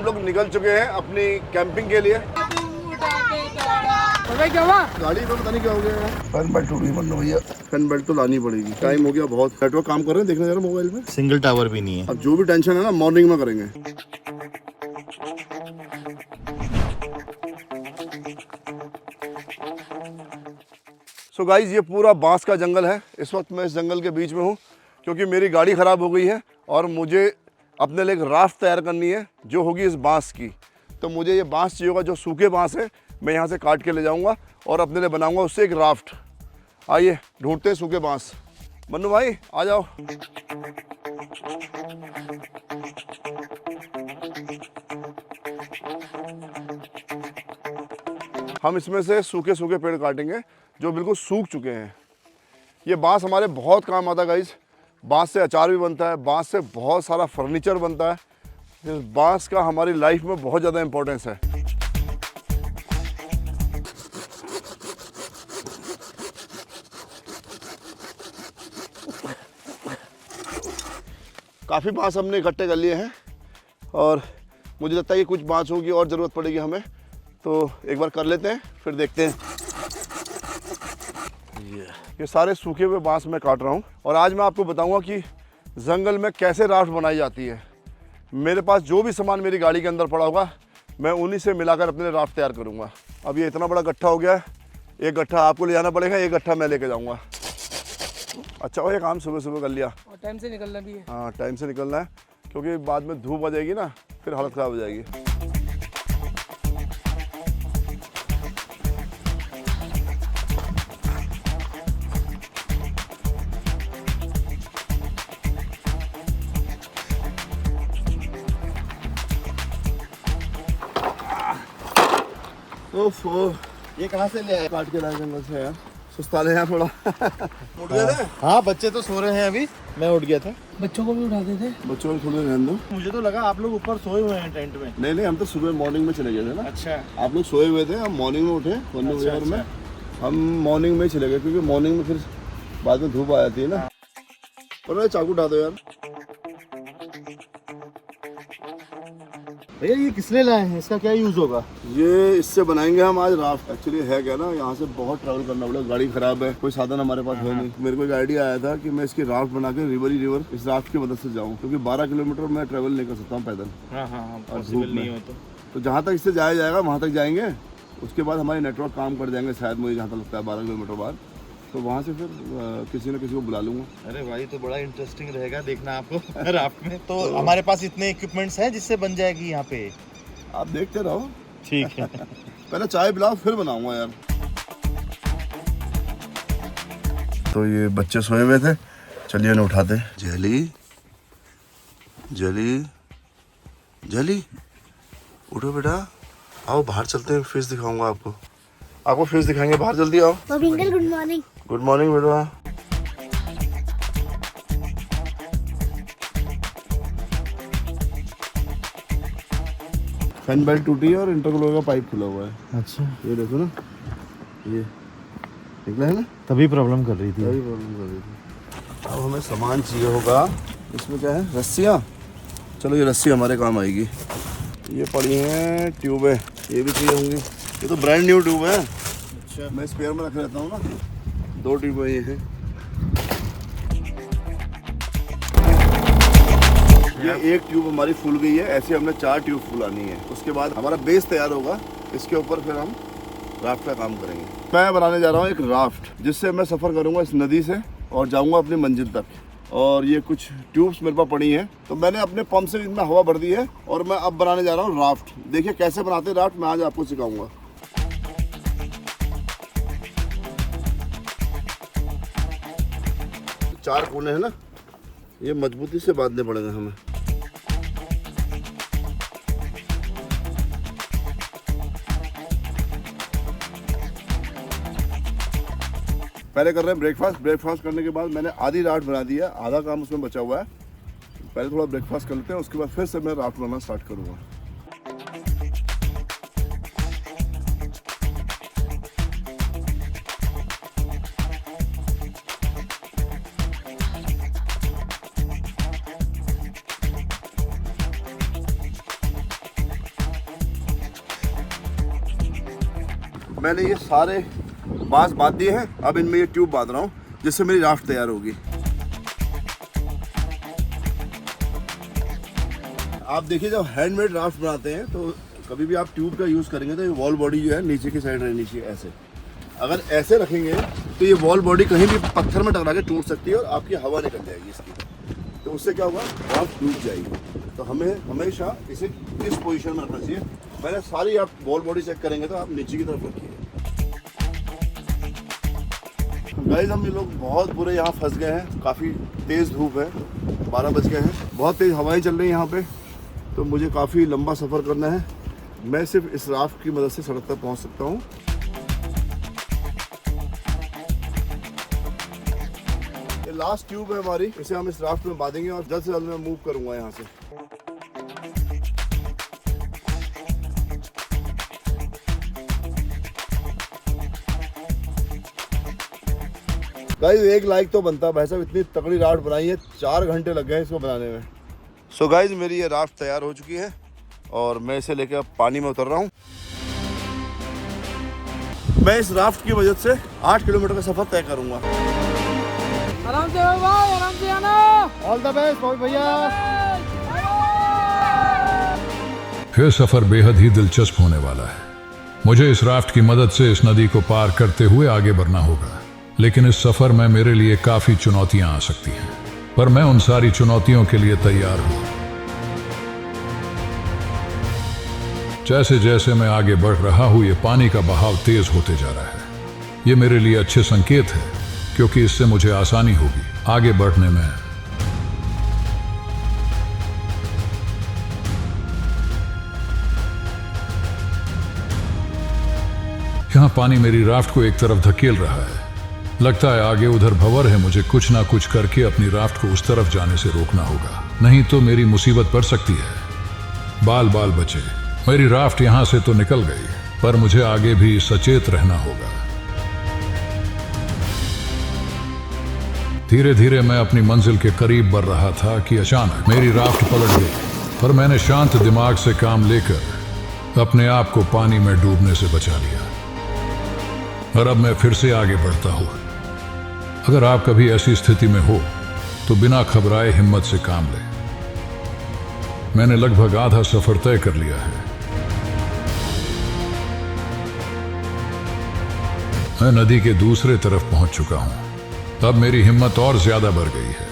लोग निकल चुके हैं अपनी कैंपिंग के लिए। क्या हुआ? गाड़ी में पता नहीं क्या हो गया। फैन बेल्ट टूट गई मन्नू भैया, फैन बेल्ट तो लानी पड़ेगी। टाइम हो गया बहुत। नेटवर्क काम कर रहे हैं, देखना जरा मोबाइल में। सिंगल टावर भी नहीं है। अब जो भी टेंशन है ना मॉर्निंग में करेंगे। सो गाइज ये पूरा बांस का जंगल है। इस वक्त मैं इस जंगल के बीच में हूँ क्योंकि मेरी गाड़ी ख़राब हो गई है और मुझे अपने लिए एक राफ्ट तैयार करनी है जो होगी इस बांस की। तो मुझे ये बांस चाहिए होगा, जो सूखे बांस है मैं यहाँ से काट के ले जाऊँगा और अपने लिए बनाऊँगा उससे एक राफ्ट। आइए ढूंढते हैं सूखे बांस। मन्नू भाई आ जाओ। हम इसमें से सूखे सूखे पेड़ काटेंगे जो बिल्कुल सूख चुके हैं। ये बांस हमारे बहुत काम आता है गाइस। बांस से अचार भी बनता है, बांस से बहुत सारा फर्नीचर बनता है। इस बांस का हमारी लाइफ में बहुत ज़्यादा इम्पोर्टेंस है। काफ़ी बांस हमने इकट्ठे कर लिए हैं और मुझे लगता है कि कुछ बांसों की और ज़रूरत पड़ेगी हमें, तो एक बार कर लेते हैं फिर देखते हैं। ये सारे सूखे हुए बांस मैं काट रहा हूँ और आज मैं आपको बताऊंगा कि जंगल में कैसे राफ्ट बनाई जाती है। मेरे पास जो भी सामान मेरी गाड़ी के अंदर पड़ा होगा मैं उन्हीं से मिलाकर अपने लिए राफ्ट तैयार करूँगा। अब ये इतना बड़ा गट्ठा हो गया है, एक गट्ठा आपको ले जाना पड़ेगा, एक गट्ठा मैं लेके जाऊँगा। अच्छा वो ये काम सुबह सुबह कर लिया और टाइम से निकलना भी है। हाँ टाइम से निकलना है क्योंकि बाद में धूप आ जाएगी ना, फिर हालत ख़राब हो जाएगी। ओफो, ये कहाँ से ले आए? काट के लाए जंगल से यार। सुस्ताले हैं थोड़ा। उठ गए थे? हाँ बच्चे तो सो रहे हैं अभी, मैं उठ गया था। बच्चों को भी उठा देते। बच्चों को थोड़ी रहने दो। मुझे तो लगा आप लोग ऊपर सोए हुए हैं टेंट में। नहीं हम तो सुबह मॉर्निंग में चले गए थे ना। अच्छा आप लोग सोए हुए थे, हम मॉर्निंग में उठे। और मैं हम मॉर्निंग में चले गए क्योंकि मॉर्निंग में फिर बाद में धूप आ जाती है ना। और चाकू उठा दो यार। भैया ये किसने लाए हैं, इसका क्या यूज होगा? ये इससे बनाएंगे हम आज राफ्ट। एक्चुअली है क्या ना, यहाँ से बहुत ट्रैवल करना पड़ेगा, गाड़ी खराब है, कोई साधन हमारे पास है नहीं। मेरे को एक आइडिया आया था कि मैं इसकी राफ्ट बना के रिवर इस राफ्ट की मदद से जाऊँ क्योंकि 12 किलोमीटर मैं ट्रैवल नहीं कर सकता हूँ पैदल। पॉसिबल नहीं हो तो जहाँ तक इससे जाया जाएगा वहाँ तक जाएंगे। उसके बाद हमारे नेटवर्क काम कर जाएंगे शायद, मुझे जहाँ तक लगता है 12 किलोमीटर बाद। तो वहाँ से फिर किसी न किसी को बुला लूँगा। अरे भाई तो बड़ा इंटरेस्टिंग रहेगा देखना आपको राफ्ट में। तो हमारे पास इतने इक्विपमेंट्स हैं जिससे बन जाएगी यहाँ पे। आप देखते रहो। ठीक है। पहले चाय पिलाओ फिर बनाऊंगा यार। तो ये बच्चे सोए हुए थे, चलिए इन्हें उठाते। जली जली जली उठो बेटा, आओ बाहर चलते हैं, फिश दिखाऊंगा आपको फिश दिखाएंगे। बाहर जल्दी आओ। Good morning. गुड मॉर्निंग बेटा। फैन बेल्ट टूटी है और इंटरकूलर का पाइप खुला हुआ है। अच्छा ये देखो ना, ये निकला है ना, तभी प्रॉब्लम कर रही थी। अब हमें सामान चाहिए होगा। इसमें क्या है? रस्सियाँ। चलो ये रस्सी हमारे काम आएगी। ये पड़ी हैं ट्यूबें, ये भी चाहिए होंगी। ये तो ब्रांड न्यू ट्यूब है। अच्छा मैं स्पेयर में रख लेता हूँ ना। 2 ट्यूबें ये हैं। ये एक ट्यूब हमारी फूल गई है, ऐसे हमने 4 ट्यूब फुलानी है। उसके बाद हमारा बेस तैयार होगा, इसके ऊपर फिर हम राफ्ट का काम करेंगे। मैं बनाने जा रहा हूँ एक राफ्ट जिससे मैं सफ़र करूँगा इस नदी से और जाऊँगा अपनी मंजिल तक। और ये कुछ ट्यूब्स मेरे पास पड़ी हैं, तो मैंने अपने पंप से इनमें हवा भर दी है और मैं अब बनाने जा रहा हूँ राफ्ट। देखिए कैसे बनाते हैं राफ्ट, मैं आज आपको सिखाऊंगा। चार कोने हैं ना, ये मजबूती से बांधने पड़ेंगे हमें। पहले कर रहे हैं ब्रेकफास्ट करने के बाद मैंने आधी राफ्ट बना दी है, आधा काम उसमें बचा हुआ है। पहले थोड़ा ब्रेकफास्ट कर लेते हैं, उसके बाद फिर से मैं राफ्ट बनाना स्टार्ट करूँगा। मैंने ये सारे बांस बांध दिए हैं। अब इनमें ये ट्यूब बांध रहा हूँ जिससे मेरी राफ्ट तैयार होगी। आप देखिए जब हैंडमेड राफ्ट बनाते हैं तो कभी भी आप ट्यूब का यूज़ करेंगे तो ये वॉल बॉडी जो है नीचे की साइड रहनी चाहिए ऐसे। अगर ऐसे रखेंगे तो ये वॉल बॉडी कहीं भी पत्थर में टकरा के टूट सकती है और आपकी हवा निकल जाएगी इसकी। तो उससे क्या होगा, राफ्ट टूट जाएगी। तो हमें हमेशा इसे इस पोजीशन में रखना चाहिए। पहले सारी आप वॉल बॉडी चेक करेंगे तो आप नीचे की तरफ रखिए। गाइस हम ये लोग बहुत बुरे यहाँ फंस गए हैं। काफ़ी तेज़ धूप है, 12 बज गए हैं, बहुत तेज़ हवाएं चल रही हैं यहाँ पे। तो मुझे काफ़ी लंबा सफ़र करना है। मैं सिर्फ इस राफ्ट की मदद से सड़क तक पहुँच सकता हूँ। ये लास्ट ट्यूब है हमारी, इसे हम इस राफ्ट में बांधेंगे और जल्द से जल्द मैं मूव करूँगा यहाँ से। गाइस एक लाइक तो बनता है भाई साहब, इतनी तगड़ी राफ्ट बनाई है, 4 घंटे लग गए इसको बनाने में। सो गाइस मेरी ये राफ्ट तैयार हो चुकी है और मैं इसे लेकर अब पानी में उतर रहा हूँ। मैं इस राफ्ट की मदद से 8 किलोमीटर का सफर तय करूंगा। आराम से भाई, आराम से आना। ऑल द बेस्ट भैया। फिर सफर बेहद ही दिलचस्प होने वाला है। मुझे इस राफ्ट की मदद से इस नदी को पार करते हुए आगे बढ़ना होगा, लेकिन इस सफर में मेरे लिए काफी चुनौतियां आ सकती हैं, पर मैं उन सारी चुनौतियों के लिए तैयार हूं। जैसे जैसे मैं आगे बढ़ रहा हूं, ये पानी का बहाव तेज होते जा रहा है। ये मेरे लिए अच्छे संकेत है, क्योंकि इससे मुझे आसानी होगी आगे बढ़ने में। यहां पानी मेरी राफ्ट को एक तरफ धकेल रहा है। लगता है आगे उधर भंवर है। मुझे कुछ ना कुछ करके अपनी राफ्ट को उस तरफ जाने से रोकना होगा, नहीं तो मेरी मुसीबत पड़ सकती है। बाल बाल बचे। मेरी राफ्ट यहां से तो निकल गई, पर मुझे आगे भी सचेत रहना होगा। धीरे धीरे मैं अपनी मंजिल के करीब बढ़ रहा था कि अचानक मेरी राफ्ट पलट गई, पर मैंने शांत दिमाग से काम लेकर अपने आप को पानी में डूबने से बचा लिया और अब मैं फिर से आगे बढ़ता हूं। अगर आप कभी ऐसी स्थिति में हो तो बिना घबराए हिम्मत से काम लें। मैंने लगभग आधा सफर तय कर लिया है। मैं नदी के दूसरे तरफ पहुंच चुका हूं। अब मेरी हिम्मत और ज्यादा बढ़ गई है।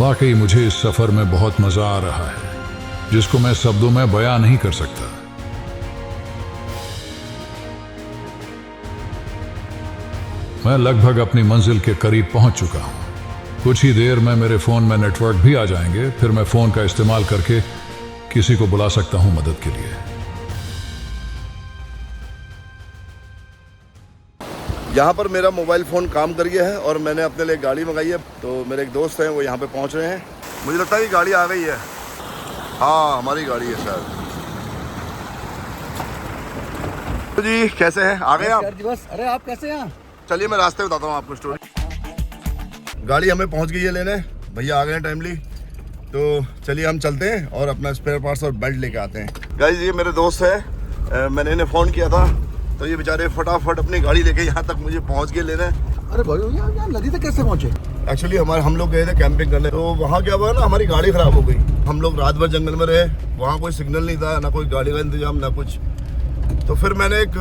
वाकई मुझे इस सफर में बहुत मजा आ रहा है, जिसको मैं शब्दों में बयां नहीं कर सकता। मैं लगभग अपनी मंजिल के करीब पहुंच चुका हूं। कुछ ही देर में मेरे फोन में नेटवर्क भी आ जाएंगे, फिर मैं फोन का इस्तेमाल करके किसी को बुला सकता हूं मदद के लिए। यहाँ पर मेरा मोबाइल फ़ोन काम कर गया है और मैंने अपने लिए गाड़ी मंगाई है। तो मेरे एक दोस्त हैं, वो यहाँ पे पहुँच रहे हैं। मुझे लगता है कि गाड़ी आ गई है। हाँ हमारी गाड़ी है शायद। तो जी कैसे हैं, आ गए आप? बस। अरे आप कैसे हैं? चलिए मैं रास्ते बताता हूँ आपको स्टोरी। गाड़ी हमें पहुँच गई है लेने, भैया आ गए हैं टाइमली। तो चलिए हम चलते हैं और अपना स्पेयर पार्ट्स और बेल्ट लेके आते हैं। गाइस ये मेरे दोस्त है, मैंने इन्हें फ़ोन किया था तो ये बेचारे फटाफट अपनी गाड़ी लेके यहाँ तक मुझे पहुँच के लेने। अरे भाई यहाँ नदी तक कैसे पहुँचे? एक्चुअली हम लोग गए थे कैंपिंग करने, तो वहाँ क्या हुआ ना, हमारी गाड़ी ख़राब हो गई। हम लोग रात भर जंगल में रहे, वहाँ कोई सिग्नल नहीं था, ना कोई गाड़ी का इंतजाम, ना कुछ। तो फिर मैंने एक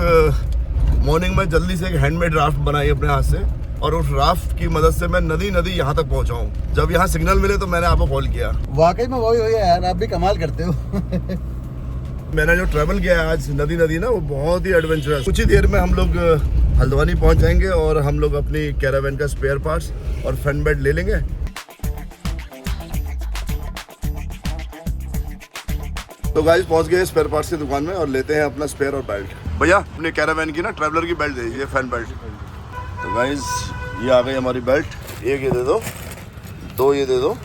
मॉर्निंग में जल्दी से एक हैंडमेड राफ्ट बनाई अपने हाथ से, और उस राफ्ट की मदद से मैं नदी यहाँ तक पहुँचा हूँ। जब यहाँ सिग्नल मिले तो मैंने आपको कॉल किया। वाकई में वही है यार, आप भी कमाल करते हो। मैंने जो ट्रैवल किया है आज नदी ना, वो बहुत ही एडवेंचरस। कुछ ही देर में हम लोग हल्द्वानी पहुंच जाएंगे और हम लोग अपनी कैरावैन का स्पेयर पार्ट्स और फन बेल्ट ले लेंगे। तो गाइस पहुंच गए स्पेयर पार्ट्स की दुकान में और लेते हैं अपना स्पेयर और बेल्ट। भैया अपने कैरावैन की ना ट्रैवलर की बेल्ट दे दीजिए, फैन बेल्ट। तो गाइस ये आ गई हमारी बेल्ट। एक ये दे दो, दो ये दे दो,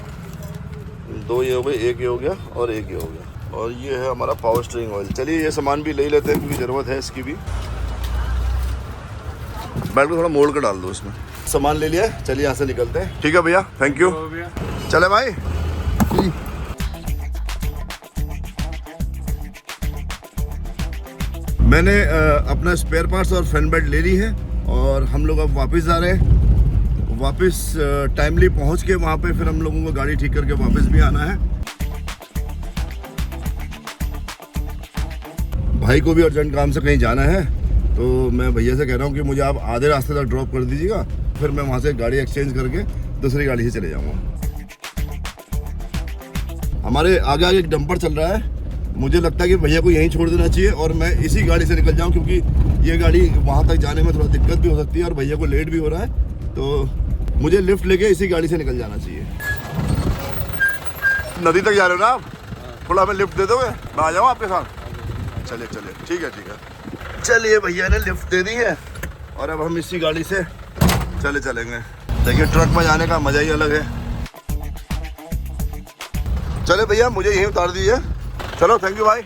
दो ये हो गए, एक ये हो गया और एक ये हो गया। और ये है हमारा पावर स्टीयरिंग ऑयल। चलिए ये सामान भी ले लेते हैं क्योंकि ज़रूरत है इसकी भी। बेल्ट को थोड़ा मोड़ कर डाल दो इसमें। सामान ले लिया, चलिए यहाँ से निकलते हैं। ठीक है भैया, थैंक यू। चले भाई। मैंने अपना स्पेयर पार्ट्स और फैन बेल्ट ले ली है और हम लोग अब वापस जा रहे हैं। वापस टाइमली पहुंच के वहाँ पे फिर हम लोगों को गाड़ी ठीक करके वापस भी आना है। भाई को भी अर्जेंट काम से कहीं जाना है, तो मैं भैया से कह रहा हूँ कि मुझे आप आधे रास्ते तक ड्रॉप कर दीजिएगा, फिर मैं वहाँ से गाड़ी एक्सचेंज करके दूसरी गाड़ी से चले जाऊँगा। हमारे आगे आगे एक डंपर चल रहा है, मुझे लगता है कि भैया को यहीं छोड़ देना चाहिए और मैं इसी गाड़ी से निकल जाऊं, क्योंकि ये गाड़ी वहां तक जाने में थोड़ा दिक्कत भी हो सकती है और भैया को लेट भी हो रहा है, तो मुझे लिफ्ट लेके इसी गाड़ी से निकल जाना चाहिए। नदी तक जा रहे हो ना आप? थोड़ा हमें लिफ्ट दे दोगे, मैं आ जाऊँ आपके साथ? चलिए चलिए, ठीक है ठीक है। चलिए, भैया ने लिफ्ट दे दी है और अब हम इसी गाड़ी से चलेंगे। देखिए, ट्रक में जाने का मजा ही अलग है। चले भैया, मुझे यहीं उतार दीजिए। चलो, थैंक यू भाई।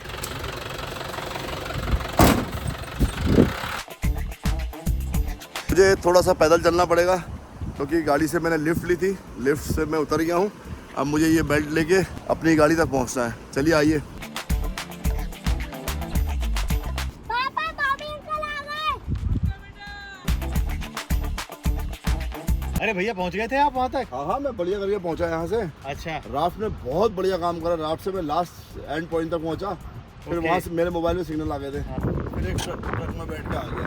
मुझे थोड़ा सा पैदल चलना पड़ेगा क्योंकि गाड़ी से मैंने लिफ्ट ली थी, लिफ्ट से मैं उतर गया हूँ। अब मुझे ये बेल्ट लेके अपनी गाड़ी तक पहुँचना है। चलिए आइए। अरे भैया पहुंच गए थे आप वहाँ तक? हाँ हाँ, मैं बढ़िया करके पहुँचा यहाँ से। अच्छा। राफ्ट ने बहुत बढ़िया काम करा। राफ्ट से मैं लास्ट एंड पॉइंट तक पहुँचा, फिर वहाँ से मेरे मोबाइल में सिग्नल आ गए थे, फिर एक ट्रक में बैठ के आ गया।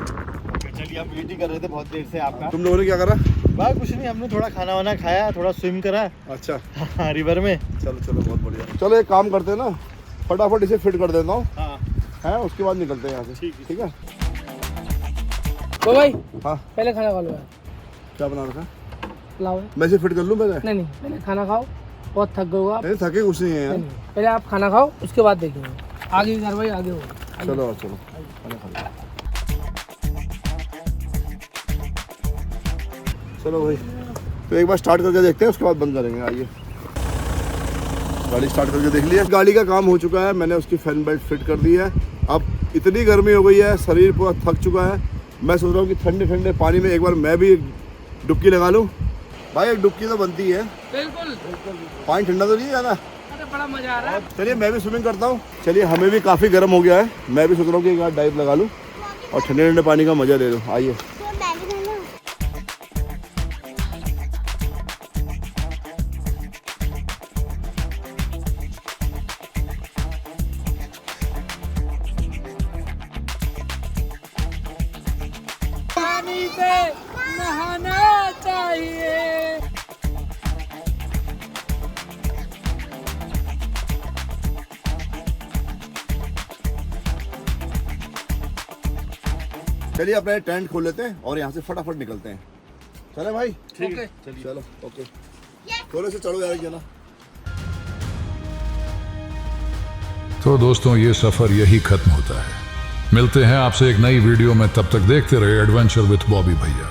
चलिए, आप वेट ही कर रहे थे बहुत देर से आपका। तुम लोगों ने क्या करा? बस कुछ नहीं, हमने थोड़ा खाना वाना खाया, थोड़ा स्विम करा। अच्छा। हाँ, रिवर में। चलो चलो, बहुत बढ़िया। चलो एक काम करते हैं ना, फटाफट इसे फिट कर देता हूँ, हाँ है, उसके बाद निकलते हैं यहाँ से। ठीक है। तो भाई हाँ, पहले खाना खा लो यार। क्या बना रखा? लाओ। मैं इसे फिट कर लूँ पहले? नहीं पहले खाना खाओ, बहुत थक गए हो आप। नहीं, थके कुछ नहीं है यार। नहीं, पहले आप खाना खाओ, उसके बाद देखेंगे। आगे यार भाई, आगे हो। चलो चलो, चलो भाई, तो एक बार स्टार्ट करके देखते हैं, उसके बाद बंद करेंगे। आइए, गाड़ी स्टार्ट करके देख लिया। गाड़ी का काम हो चुका है, मैंने उसकी फैन बेल्ट फिट कर दी है। अब इतनी गर्मी हो गई है, शरीर पूरा थक चुका है। मैं सोच रहा हूँ कि ठंडे ठंडे पानी में एक बार मैं भी डुबकी लगा लूँ। भाई, एक डुबकी तो बनती है। बिल्कुल। पानी ठंडा तो नहीं है ज़्यादा? अरे बड़ा मजा आ रहा है। चलिए, मैं भी स्विमिंग करता हूँ। चलिए, हमें भी काफ़ी गर्म हो गया है, मैं भी सोच रहा हूँ कि एक बार डाइव लगा लूँ और ठंडे ठंडे पानी का मज़ा ले लूँ। आइए। पानी से नहाना चाहिए। चलिए, अपने टेंट खोल लेते हैं और यहाँ से फटाफट निकलते हैं। चले भाई? ठीक है। चलो, ओके। थोड़े से चढ़ो यार, क्या ना। तो दोस्तों, ये सफर यही खत्म होता है। मिलते हैं आपसे एक नई वीडियो में, तब तक देखते रहे एडवेंचर विथ बॉबी भैया।